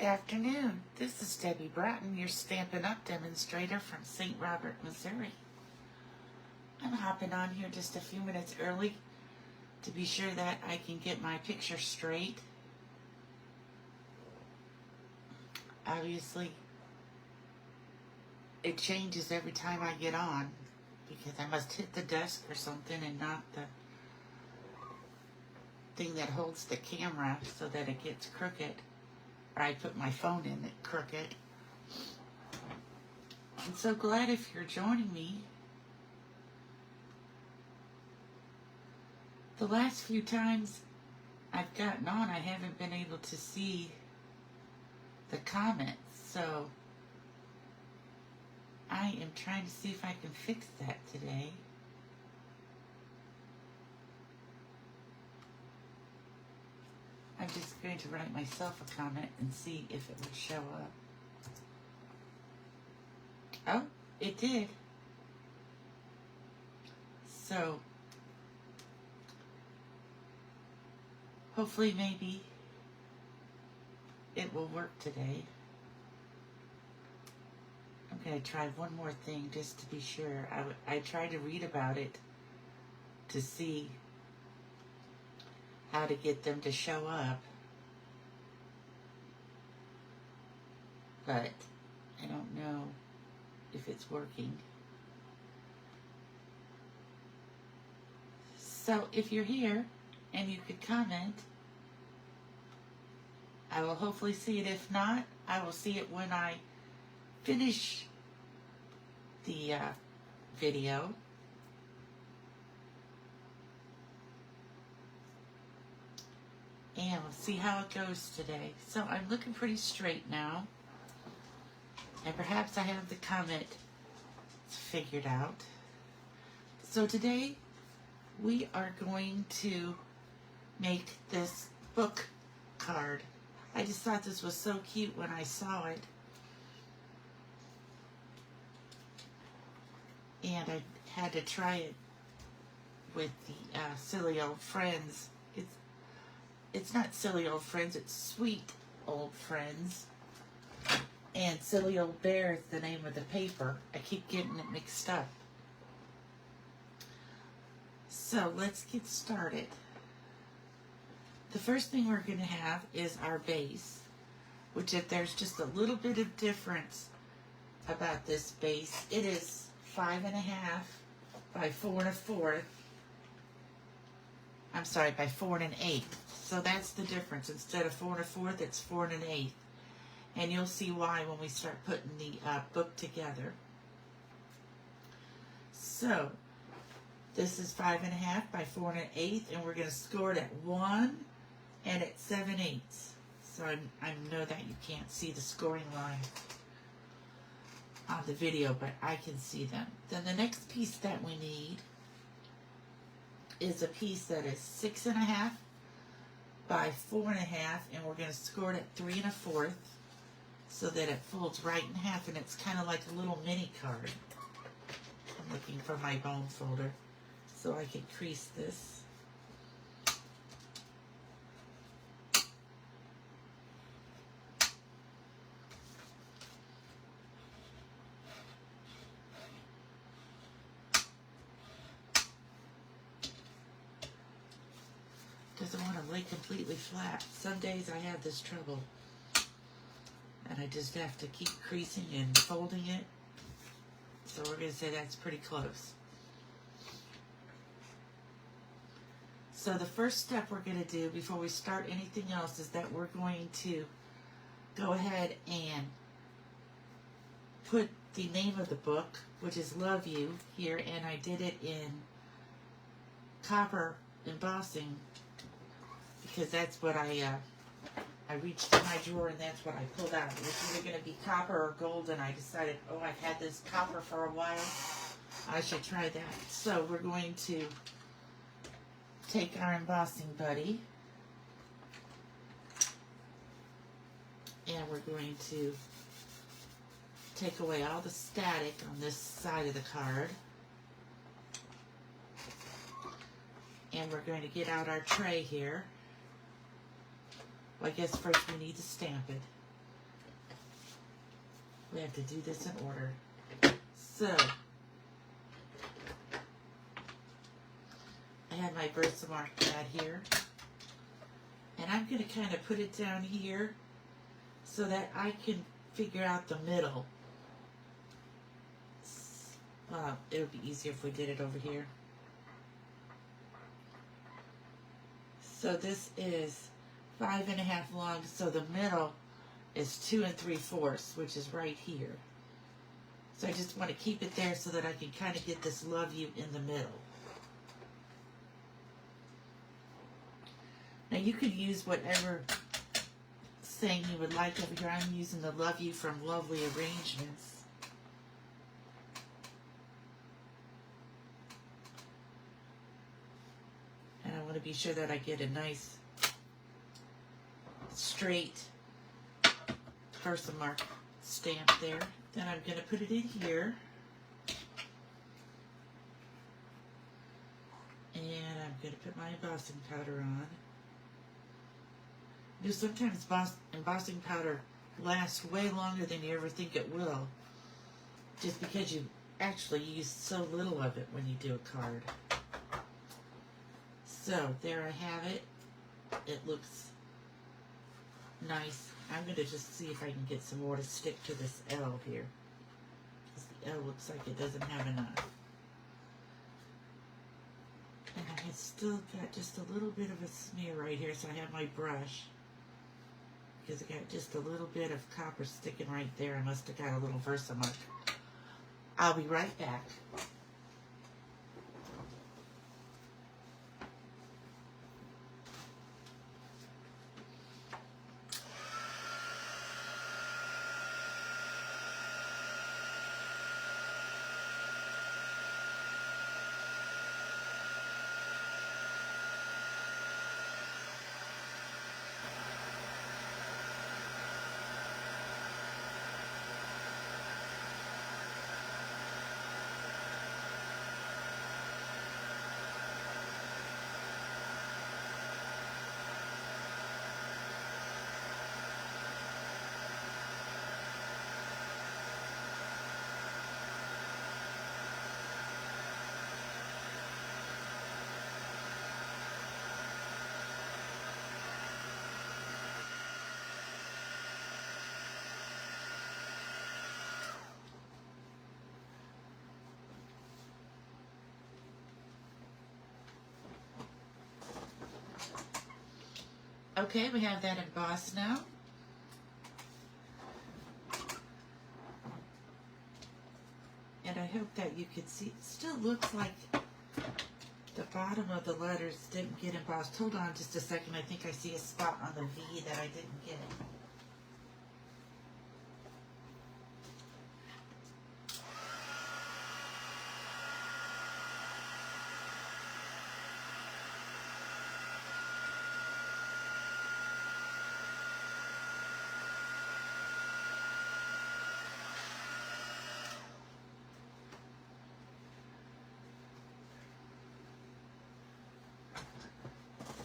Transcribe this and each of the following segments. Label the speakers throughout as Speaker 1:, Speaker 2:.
Speaker 1: afternoon. This is Debbie Bratton, your Stampin' Up! Demonstrator from St. Robert, Missouri. I'm hopping on here just a few minutes early to be sure that I can get my picture straight. Obviously, it changes every time I get on because I must hit the desk or something and not the thing that holds the camera so that it gets crooked. Or I put my phone in it crooked. I'm so glad if you're joining me. The last few times I've gotten on, I haven't been able to see the comments, so I am trying to see if I can fix that today. I'm just going to write myself a comment and see if it would show up. Oh, it did. So, hopefully maybe it will work today. I'm going to try one more thing just to be sure. I tried to read about it to see how to get them to show up, but I don't know if it's working. So if you're here and you could comment, I will hopefully see it. If not, I will see it when I finish the video. And we'll see how it goes today. So I'm looking pretty straight now. And perhaps I have the comment figured out. So today we are going to make this book card. I just thought this was so cute when I saw it. And I had to try it with the Silly Old Friends. It's not Silly Old Friends, it's Sweet Old Friends. And Silly Old Bea is the name of the paper. I keep getting it mixed up. So let's get started. The first thing we're going to have is our base, which if there's just a little bit of difference about this base, it is 5.5 by 4 1/4. I'm sorry, by 4 1/8. So that's the difference. Instead of 4 1/4, it's 4 1/8. And you'll see why when we start putting the book together. So this is 5.5 by 4 1/8, and we're going to score it at 1 and at 7/8. So I know that you can't see the scoring line on the video, but I can see them. Then the next piece that we need is a piece that is 6.5 by 4.5, and we're going to score it at 3 1/4 so that it folds right in half, and it's kind of like a little mini card. I'm looking for my bone folder so I can crease this. Doesn't want to lay completely flat. Some days I have this trouble, and I just have to keep creasing and folding it. So we're going to say that's pretty close. So the first step we're going to do before we start anything else is that we're going to go ahead and put the name of the book, which is Love You, here, and I did it in copper embossing because that's what I reached in my drawer and that's what I pulled out. It was either going to be copper or gold, and I decided, oh, I've had this copper for a while. I should try that. So we're going to take our embossing buddy and we're going to take away all the static on this side of the card. And we're going to get out our tray here. Well, I guess first we need to stamp it. We have to do this in order. So, I have my Versamark pad here. And I'm going to kind of put it down here so that I can figure out the middle. It would be easier if we did it over here. So this is 5.5 long, so the middle is 2 3/4, which is right here. So I just want to keep it there so that I can kind of get this love you in the middle. Now you could use whatever saying you would like over here. I'm using the love you from Lovely Arrangements. And I want to be sure that I get a nice straight Versamark stamp there. Then I'm going to put it in here. And I'm going to put my embossing powder on. You know, sometimes embossing powder lasts way longer than you ever think it will, just because you actually use so little of it when you do a card. So there I have it. It looks nice. I'm going to just see if I can get some more to stick to this L here, because the L looks like it doesn't have enough. And I have still got just a little bit of a smear right here, so I have my brush. Because I got just a little bit of copper sticking right there. I must have got a little Versamark. I'll be right back. Okay, we have that embossed now. And I hope that you can see, it still looks like the bottom of the letters didn't get embossed. Hold on just a second, I think I see a spot on the V that I didn't get.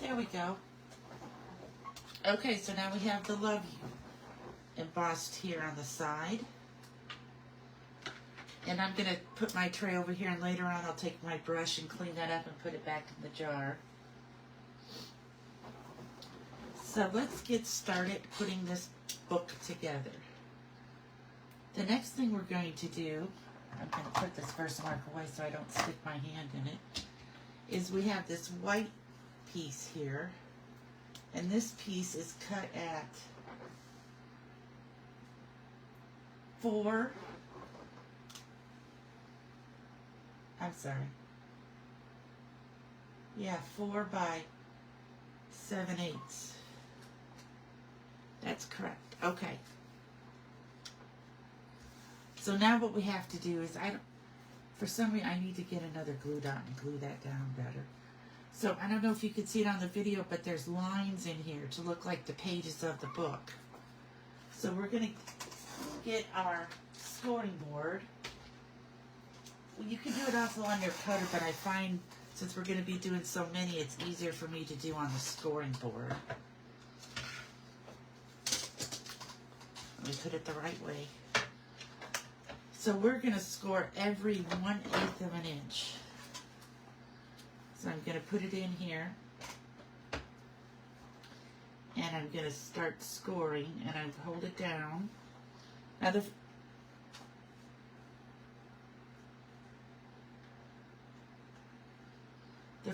Speaker 1: There we go. Okay, so now we have the love you embossed here on the side. And I'm going to put my tray over here, and later on I'll take my brush and clean that up and put it back in the jar. So let's get started putting this book together. The next thing we're going to do, I'm going to put this Versamark away so I don't stick my hand in it, is we have this white piece here, and this piece is cut at 4 by 7/8. That's correct. Okay. So now what we have to do is, for some reason I need to get another glue dot and glue that down better. So I don't know if you can see it on the video, but there's lines in here to look like the pages of the book. So we're going to get our scoring board. Well, you can do it also on your cutter, but I find since we're going to be doing so many, it's easier for me to do on the scoring board. Let me put it the right way. So we're going to score every 1/8 of an inch. So I'm going to put it in here. And I'm going to start scoring, and I hold it down. Now the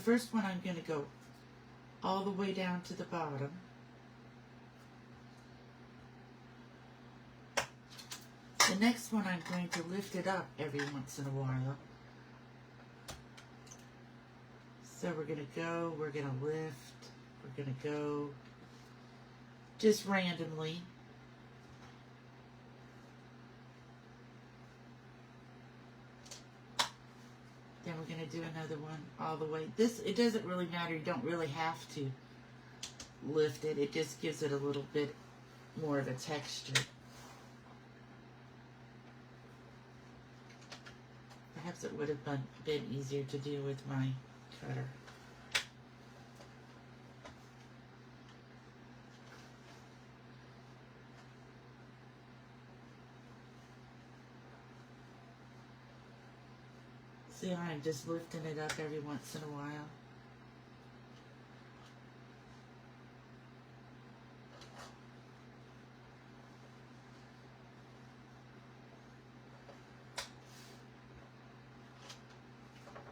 Speaker 1: first one I'm going to go all the way down to the bottom. The next one I'm going to lift it up every once in a while. So we're going to go, we're going to lift, we're going to go just randomly. Then we're going to do another one all the way. This, it doesn't really matter. You don't really have to lift it. It just gives it a little bit more of a texture. Perhaps it would have been easier to do with my cutter. See how I'm just lifting it up every once in a while.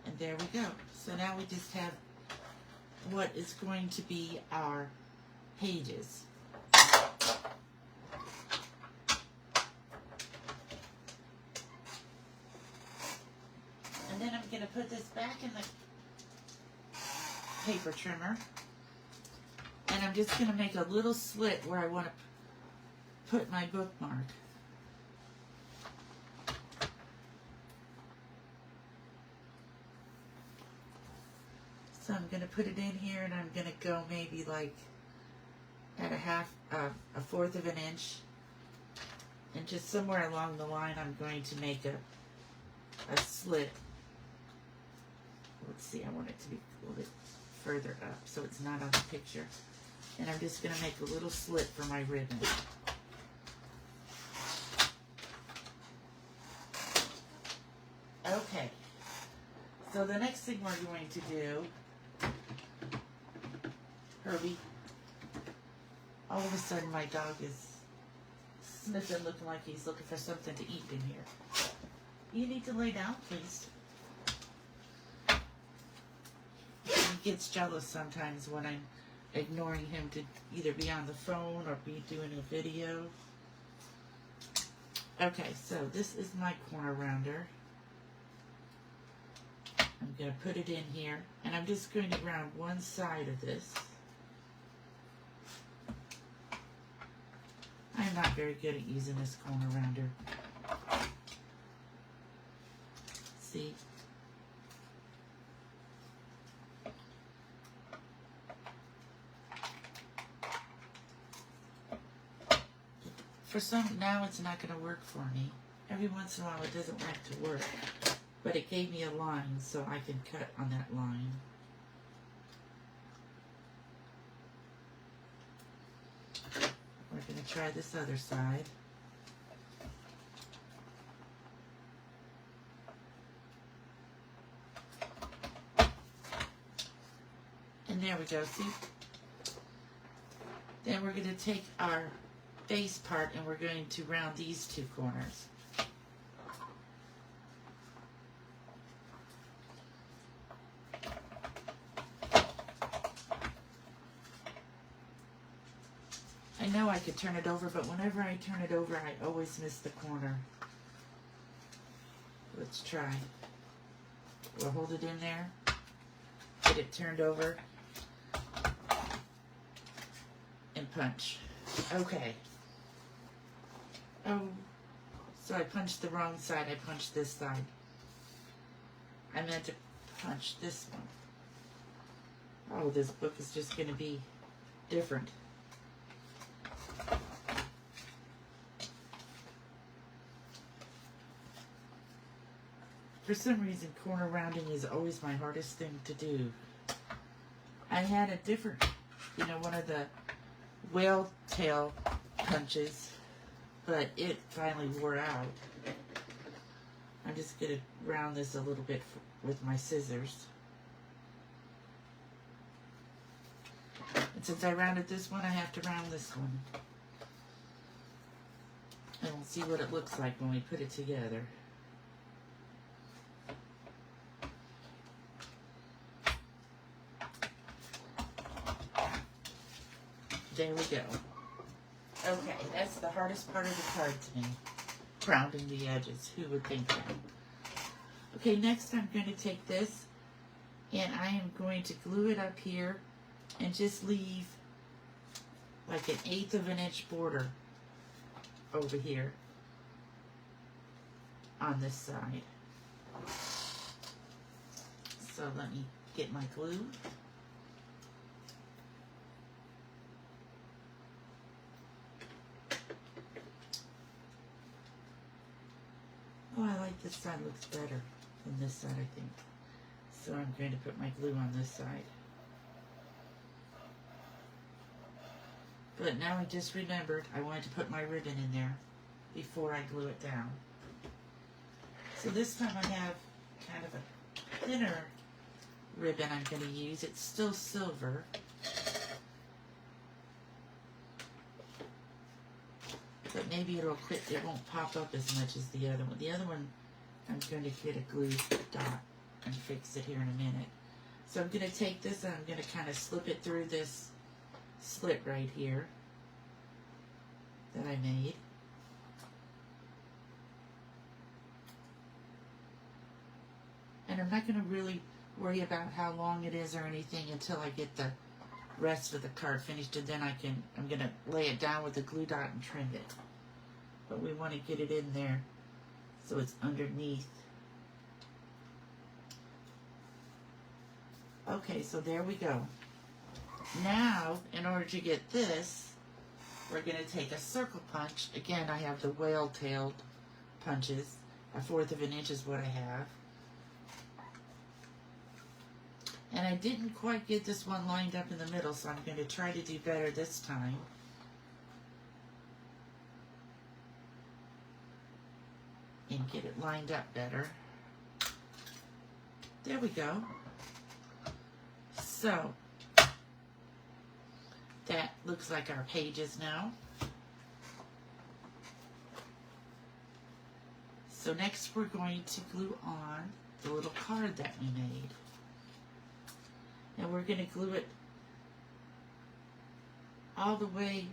Speaker 1: And there we go. So now we just have what is going to be our pages. And then I'm going to put this back in the paper trimmer. And I'm just going to make a little slit where I want to put my bookmark. So I'm going to put it in here, and I'm going to go maybe like at a 1/4 of an inch. And just somewhere along the line, I'm going to make a slit. Let's see, I want it to be a little bit further up so it's not on the picture. And I'm just going to make a little slit for my ribbon. Okay. So the next thing we're going to do, Herbie, all of a sudden my dog is sniffing, looking like he's looking for something to eat in here. You need to lay down, please. He gets jealous sometimes when I'm ignoring him to either be on the phone or be doing a video. Okay, so this is my corner rounder. I'm going to put it in here, and I'm just going to round one side of this. I'm not very good at using this corner rounder. See? For some, now it's not going to work for me. Every once in a while it doesn't want to work. But it gave me a line, so I can cut on that line. We're going to try this other side. And there we go, see? Then we're going to take our face part and we're going to round these two corners. I know I could turn it over, but whenever I turn it over, I always miss the corner. Let's try. We'll hold it in there, get it turned over, and punch. Okay. Oh, so I punched the wrong side. I punched this side. I meant to punch this one. Oh, this book is just going to be different. For some reason, corner rounding is always my hardest thing to do. I had a different, one of the whale tail punches, but it finally wore out. I'm just going to round this a little bit with my scissors. And since I rounded this one, I have to round this one. And we'll see what it looks like when we put it together. There we go. Okay, that's the hardest part of the card to me. Rounding the edges. Who would think that? Okay, next I'm going to take this and I am going to glue it up here and just leave like 1/8 of an inch border over here on this side. So let me get my glue. Oh, I like this side, looks better than this side, I think. So I'm going to put my glue on this side. But now I just remembered I wanted to put my ribbon in there before I glue it down. So this time I have kind of a thinner ribbon I'm going to use. It's still silver. But maybe it won't pop up as much as the other one. The other one, I'm going to get a glue dot and fix it here in a minute. So I'm going to take this and I'm going to kind of slip it through this slit right here that I made. And I'm not going to really worry about how long it is or anything until I get the rest of the card finished, and then I'm going to lay it down with the glue dot and trim it. But we want to get it in there so it's underneath. Okay, so there we go. Now, in order to get this, we're going to take a circle punch. Again, I have the whale-tailed punches. 1/4 of an inch is what I have. And I didn't quite get this one lined up in the middle, so I'm going to try to do better this time. And get it lined up better. There we go. So, that looks like our pages now. So next we're going to glue on the little card that we made. And we're going to glue it all the way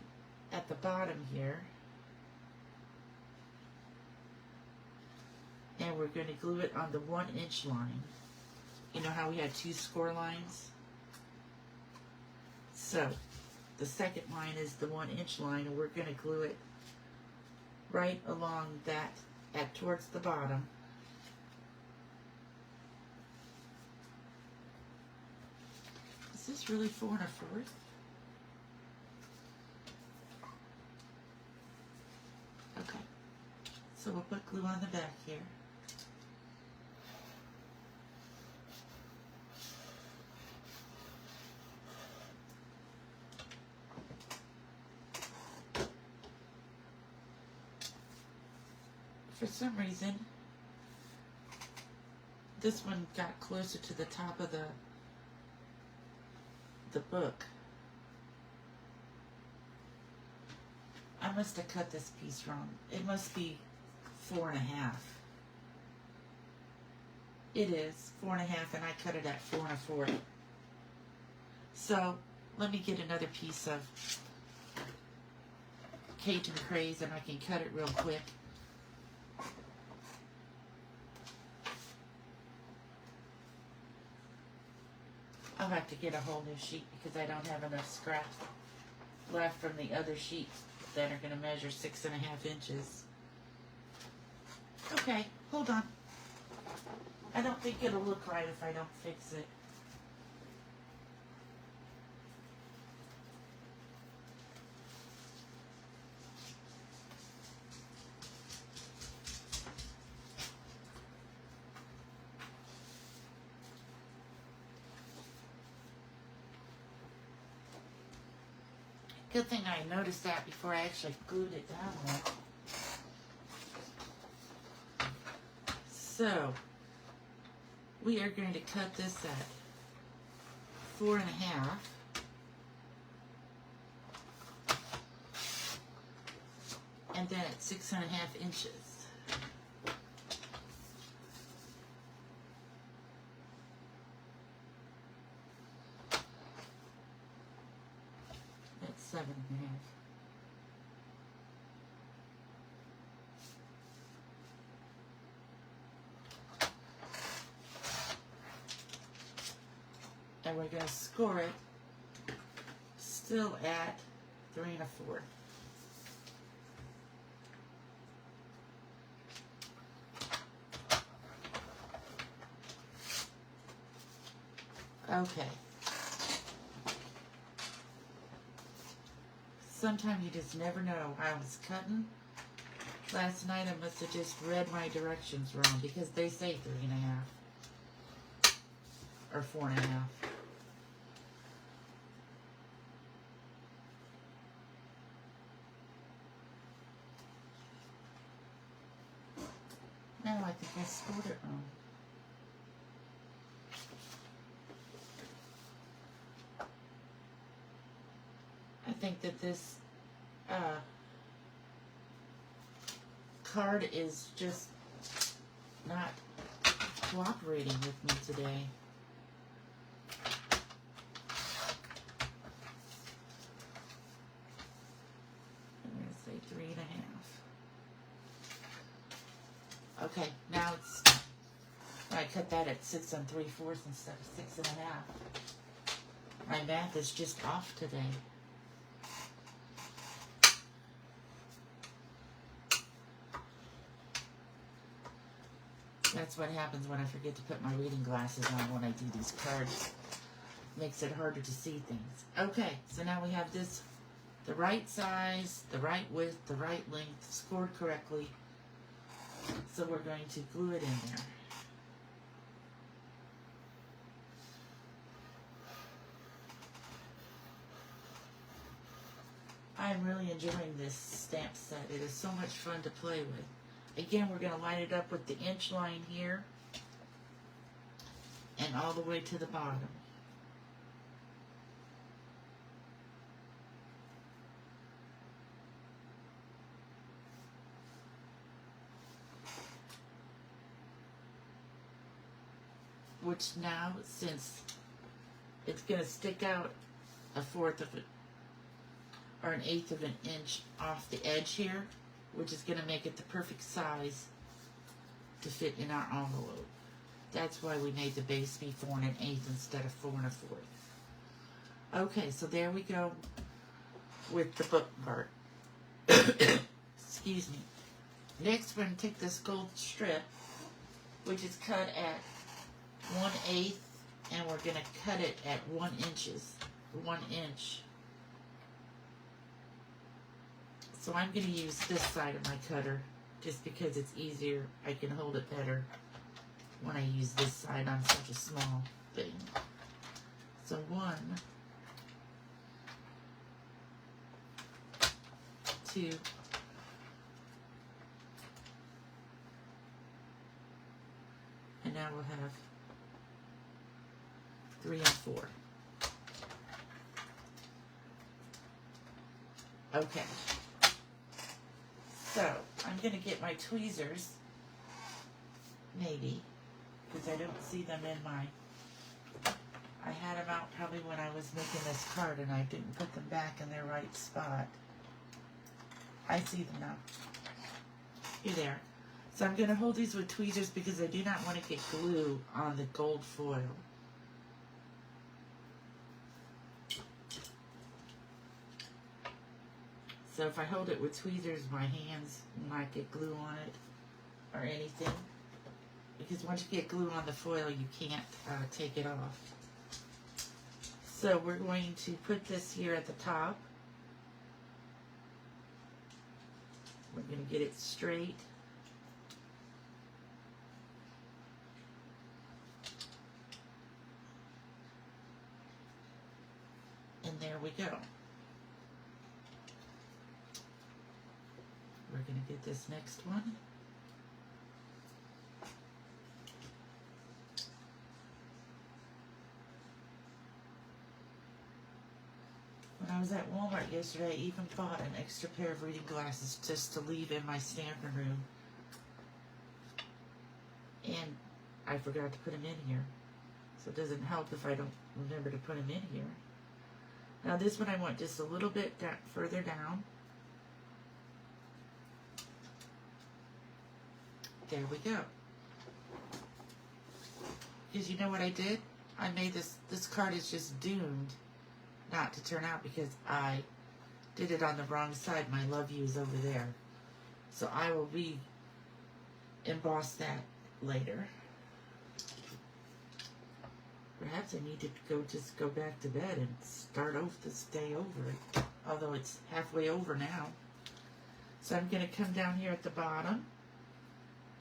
Speaker 1: at the bottom here. And we're going to glue it on the 1-inch line. You know how we had 2 score lines? So, the second line is the 1-inch line, and we're going to glue it right along that, towards the bottom. Is this really 4 1/4? Okay. So we'll put glue on the back here. For some reason, this one got closer to the top of the book. I must have cut this piece wrong. It must be 4 1/2. It is 4 1/2, and I cut it at 4 1/4. So let me get another piece of Cajun Craze, and I can cut it real quick. I'll have to get a whole new sheet because I don't have enough scrap left from the other sheets that are going to measure 6 1/2 inches. Okay, hold on. I don't think it'll look right if I don't fix it. Good thing I noticed that before I actually glued it down there. So we are going to cut this at 4.5. And then at 6.5 inches. That's 7.5. And we're going to score it still at 3 1/4. Okay. Sometimes you just never know. I was cutting. Last night I must have just read my directions wrong because they say 3.5 or 4.5. No, I think I scored it wrong. I think that this card is just not cooperating with me today. I'm going to say 3.5. Okay, now it's, I cut that at 6 3/4 instead of 6.5. My math is just off today. That's what happens when I forget to put my reading glasses on when I do these cards. Makes it harder to see things. Okay, so now we have this, the right size, the right width, the right length, scored correctly. So we're going to glue it in there. I'm really enjoying this stamp set. It is so much fun to play with. Again, we're going to line it up with the inch line here and all the way to the bottom. Which now, since it's going to stick out 1/4 of it or 1/8 of an inch off the edge here, which is going to make it the perfect size to fit in our envelope. That's why we made the base be 4 1/8 instead of 4 1/4. Okay, so there we go with the book part. Excuse me. Next, we're going to take this gold strip, which is cut at 1/8, and we're going to cut it at 1 inch. So I'm going to use this side of my cutter just because it's easier. I can hold it better when I use this side on such a small thing. So 1, 2, and now we'll have 3 and 4. Okay. So, I'm going to get my tweezers, maybe, because I don't see them in my, I had them out probably when I was making this card and I didn't put them back in their right spot. I see them now. Here they are. So I'm going to hold these with tweezers because I do not want to get glue on the gold foil. So if I hold it with tweezers, my hands might get glue on it or anything. Because once you get glue on the foil, you can't take it off. So we're going to put this here at the top. We're going to get it straight. And there we go. We're going to get this next one. was at Walmart yesterday, I even bought an extra pair of reading glasses just to leave in my stamping room. And I forgot to put them in here. So it doesn't help if I don't remember to put them in here. Now this one I want just a little bit further down. There we go. Because you know what I did? I made this card is just doomed not to turn out because I did it on the wrong side. My love you is over there. So I will re-emboss that later. Perhaps I need to just go back to bed and start over this day over. Although it's halfway over now. So I'm going to come down here at the bottom.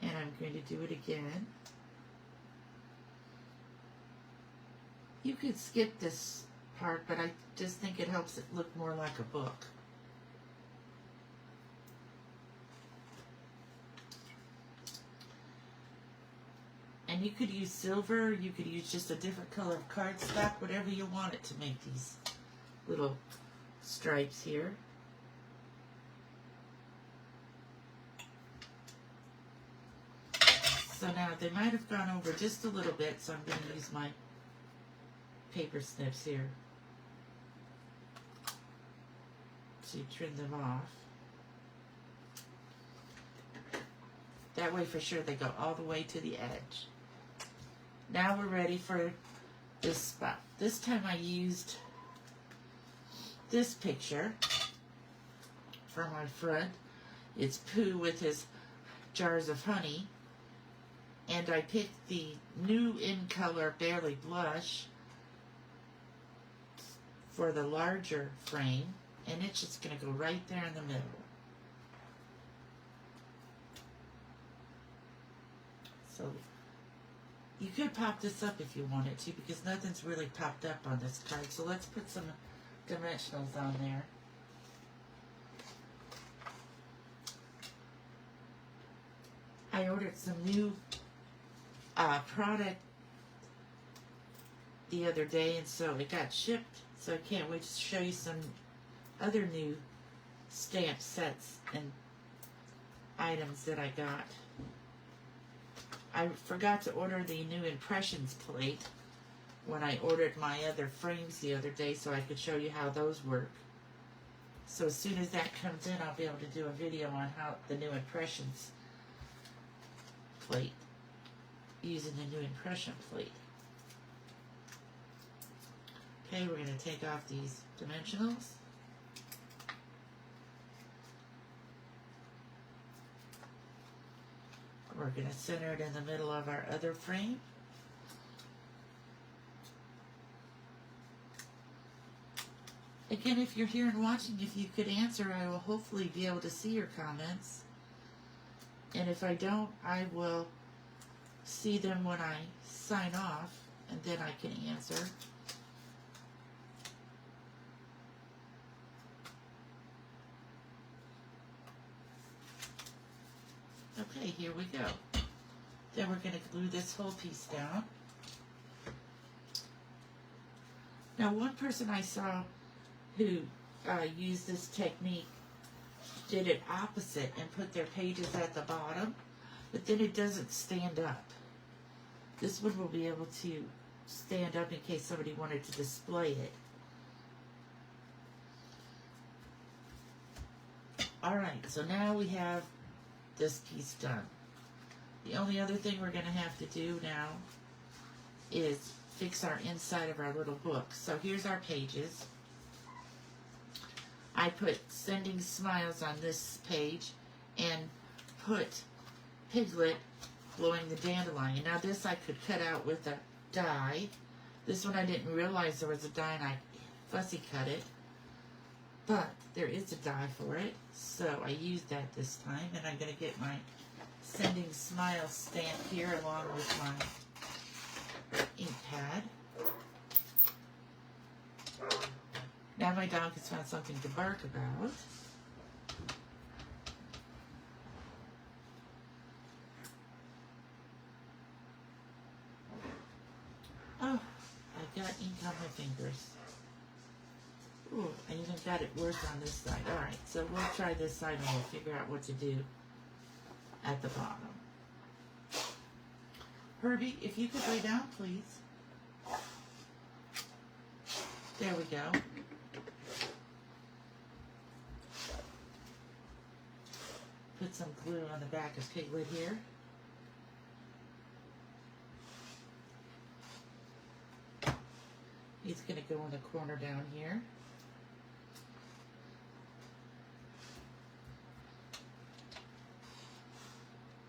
Speaker 1: And I'm going to do it again. You could skip this part, but I just think it helps it look more like a book. And you could use silver, you could use just a different color of cardstock, whatever you want it to make these little stripes here. So now they might have gone over just a little bit, so I'm going to use my paper snips here to trim them off. That way for sure they go all the way to the edge. Now we're ready for this spot. This time I used this picture for my front. It's Pooh with his jars of honey. And I picked the new in color Barely Blush for the larger frame, and it's just going to go right there in the middle. So you could pop this up if you wanted to, because nothing's really popped up on this card. So let's put some dimensionals on there. I ordered some new product the other day, and so it got shipped, so I can't wait to show you some other new stamp sets and items that I got. I forgot to order the new impressions plate when I ordered my other frames the other day, so I could show you how those work. So as soon as that comes in, I'll be able to do a video on how the new impressions plate, using the new impression plate. Okay, we're going to take off these dimensionals. We're going to center it in the middle of our other frame. Again, if you're here and watching, if you could answer, I will hopefully be able to see your comments. And if I don't, I will see them when I sign off, and then I can answer. Okay, here we go. Then we're going to glue this whole piece down. Now, one person I saw who used this technique did it opposite and put their pages at the bottom, but then it doesn't stand up. This one will be able to stand up in case somebody wanted to display it. Alright, so now we have this piece done. The only other thing we're going to have to do now is fix our inside of our little book. So here's our pages. I put Sending Smiles on this page and put Piglet blowing the dandelion. Now this I could cut out with a die. This one I didn't realize there was a die and I fussy cut it. But there is a die for it, so I used that this time, and I'm going to get my Sending Smiles stamp here along with my ink pad. Now my dog has found something to bark about. Oh, I got ink on my fingers. Ooh, I even I've got it worse on this side. Alright, so we'll try this side and we'll figure out what to do at the bottom. Herbie, if you could lay down, please. There we go. Put some glue on the back of Piglet here. He's going to go in the corner down here.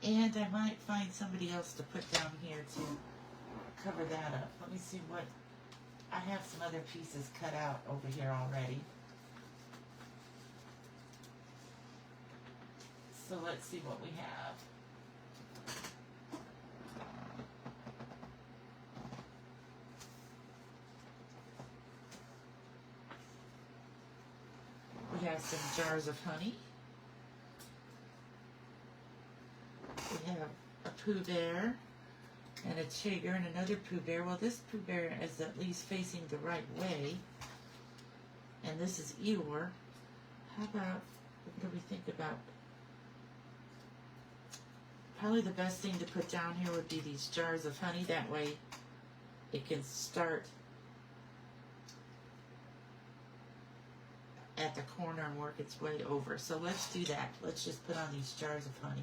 Speaker 1: And I might find somebody else to put down here to cover that up. Let me see what... I have some other pieces cut out over here already. So let's see what we have. We have some jars of honey. We have a Pooh Bear and a Tigger and another Pooh Bear. Well, this Pooh Bear is at least facing the right way. And this is Eeyore. How about, what do we think about? Probably the best thing to put down here would be these jars of honey. That way it can start at the corner and work its way over. So let's do that. Let's just put on these jars of honey.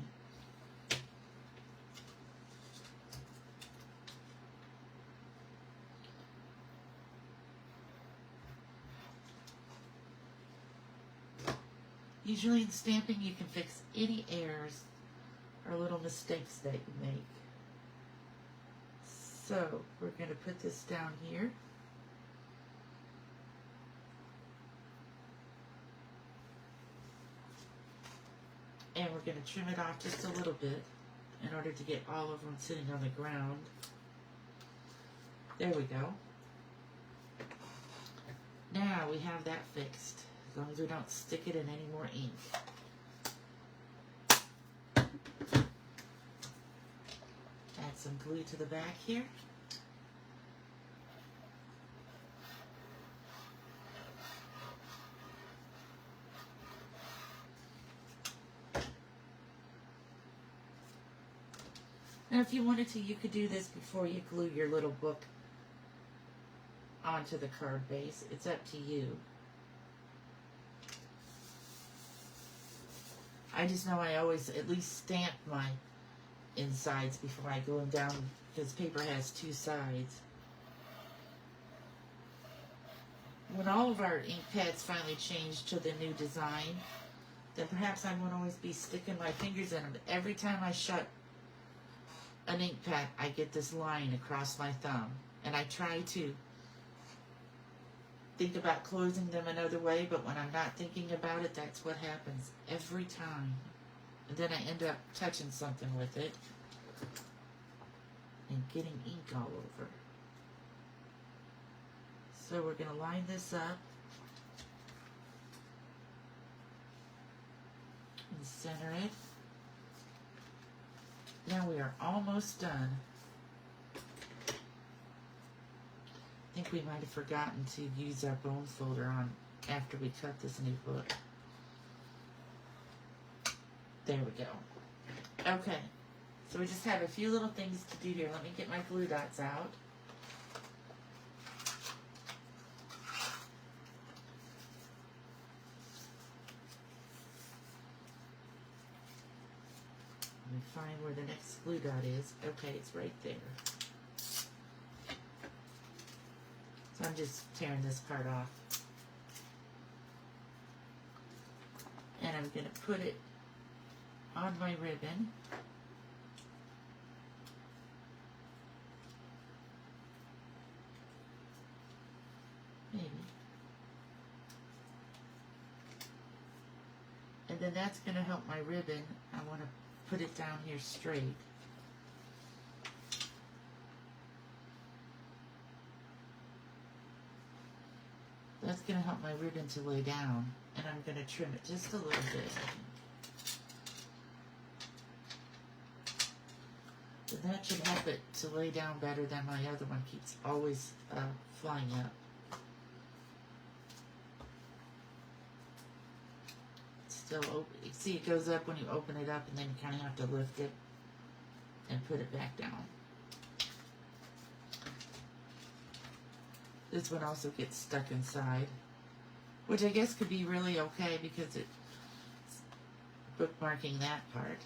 Speaker 1: Usually in stamping you can fix any errors or little mistakes that you make. So we're going to put this down here. And we're going to trim it off just a little bit in order to get all of them sitting on the ground. There we go. Now we have that fixed, as long as we don't stick it in any more ink. Add some glue to the back here. Now if you wanted to, you could do this before you glue your little book onto the card base. It's up to you. I just know I always at least stamp my insides before I glue them down, because paper has two sides. When all of our ink pads finally change to the new design, then perhaps I won't always be sticking my fingers in them. But every time I shut an ink pad, I get this line across my thumb. And I try to think about closing them another way, but when I'm not thinking about it, that's what happens every time. And then I end up touching something with it and getting ink all over. So we're going to line this up and center it. Now we are almost done. I think we might have forgotten to use our bone folder on after we cut this new book. There we go. Okay, so we just have a few little things to do here. Let me get my glue dots out. Let me find where the next glue dot is. Okay, it's right there. So I'm just tearing this part off. And I'm going to put it on my ribbon. Maybe. And then that's going to help my ribbon. I want to put it down here straight. That's going to help my ribbon to lay down, and I'm going to trim it just a little bit. And that should help it to lay down better than my other one keeps always flying up. So see, it goes up when you open it up, and then you kind of have to lift it and put it back down. This one also gets stuck inside, which I guess could be really okay because it's bookmarking that part.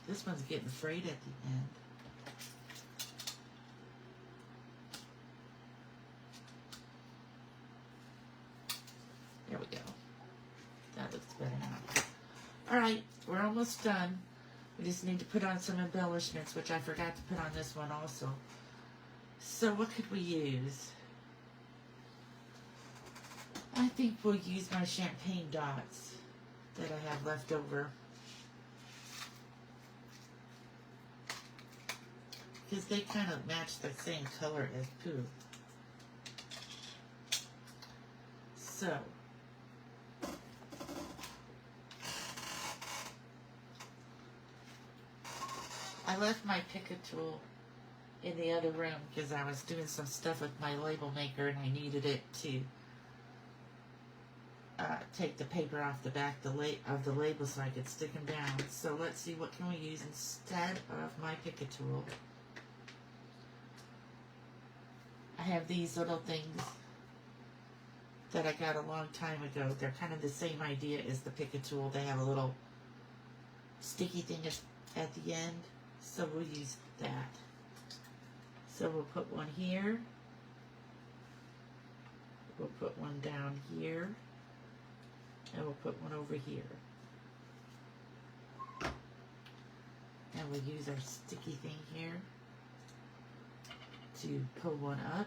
Speaker 1: This one's getting frayed at the end. There we go. That looks better now. Alright, we're almost done. We just need to put on some embellishments, which I forgot to put on this one also. So what could we use? I think we'll use my champagne dots that I have left over. Because they kind of match the same color as Pooh. So, I left my Picket tool in the other room because I was doing some stuff with my label maker and I needed it to take the paper off the back of the label so I could stick them down. So let's see, what can we use instead of my Picket tool? I have these little things that I got a long time ago. They're kind of the same idea as the Picket tool. They have a little sticky thing at the end. So we'll use that. So we'll put one here. We'll put one down here. And we'll put one over here. And we'll use our sticky thing here to pull one up.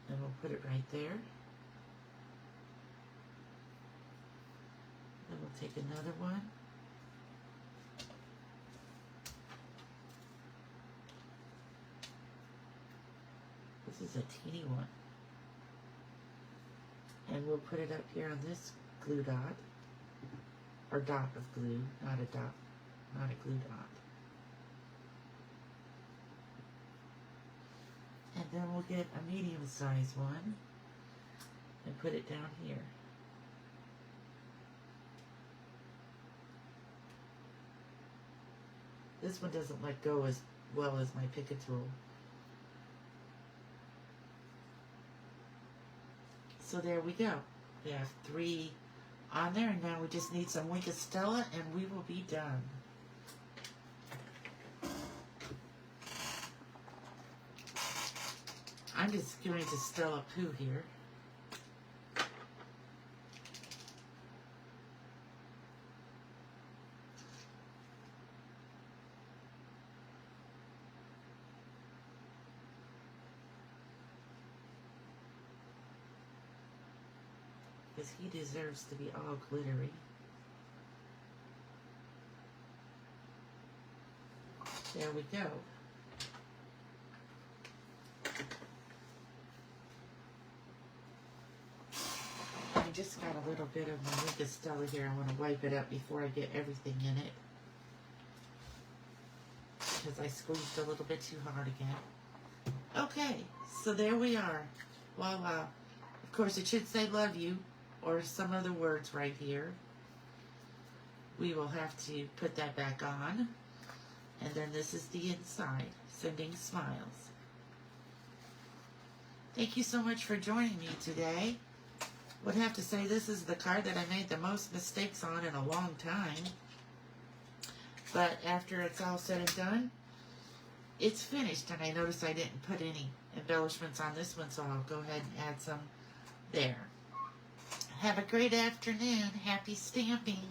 Speaker 1: And we'll put it right there. Then we'll take another one. This is a teeny one. And we'll put it up here on this glue dot. Or dot of glue, not a dot, not a glue dot. And then we'll get a medium-sized one and put it down here. This one doesn't let go as well as my Picket tool. So there we go. We have 3 on there, and now we just need some Wink of Stella, and we will be done. I'm just going to Stella Pooh here. Because he deserves to be all glittery. There we go. I just got a little bit of my Wink of Stella here. I want to wipe it up before I get everything in it. Because I squeezed a little bit too hard again. Okay, so there we are. Voila. Of course, it should say love you, or some other words right here. We will have to put that back on. And then this is the inside, sending smiles. Thank you so much for joining me today. Would have to say this is the card that I made the most mistakes on in a long time. But after it's all said and done, it's finished. And I noticed I didn't put any embellishments on this one, so I'll go ahead and add some there. Have a great afternoon. Happy stamping.